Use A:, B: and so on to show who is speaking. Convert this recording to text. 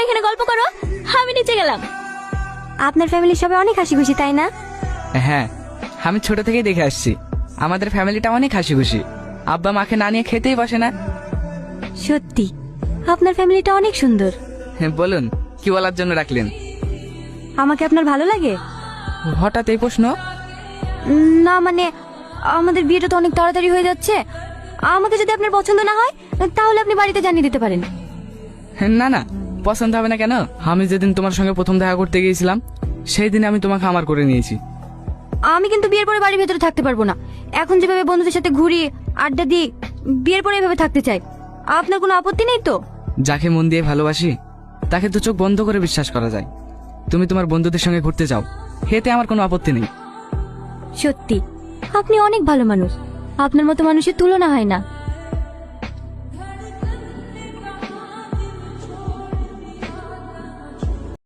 A: এখানে গল্প করো, আমি নিচে গেলাম।
B: আপনার ফ্যামিলির সবাই অনেক হাসি খুশি তাই না?
C: হ্যাঁ, আমি ছোট থেকেই দেখে আসছি আমাদের ফ্যামিলিটা অনেক হাসি খুশি। আব্বা মাকে না নিয়ে খেতেই বসে না।
B: সত্যি আপনার ফ্যামিলিটা অনেক সুন্দর।
C: হ্যাঁ, বলুন কি বলার জন্য রাখলেন?
B: আমাকে আপনার ভালো লাগে?
C: হঠাৎ এই প্রশ্ন?
B: না মানে আমাদের বিয়েটা তো অনেক তাড়াতাড়ি হয়ে যাচ্ছে। আমাকে যদি আপনার পছন্দ না হয় তাহলে আপনি বাড়িতে জানিয়ে দিতে পারেন।
C: না না, পছন্দ হবে না কেন? আমি যেদিন তোমার সঙ্গে প্রথম দেখা করতে গিয়েছিলাম সেই দিন আমি তোমাকে আমার করে নিয়েছি।
B: আমি কিন্তু বিয়ের পরে বাড়ির ভেতরে থাকতে পারবো না। এখন যেভাবে বন্ধুদের সাথে ঘুরি আড্ডা দিই, বিয়ের পরে এভাবে থাকতে চাই। আপনার কোনো আপত্তি নেই তো?
C: যাকে মন দিয়ে ভালোবাসি তাকে তো চোখ বন্ধ করে বিশ্বাস করা যায়। তুমি তোমার বন্ধুদের সঙ্গে ঘুরতে যাও, এতে আমার কোনো আপত্তি নেই।
B: সত্যি আপনি অনেক ভালো মানুষ। আপনার মতো মানুষের তুলনা হয় না।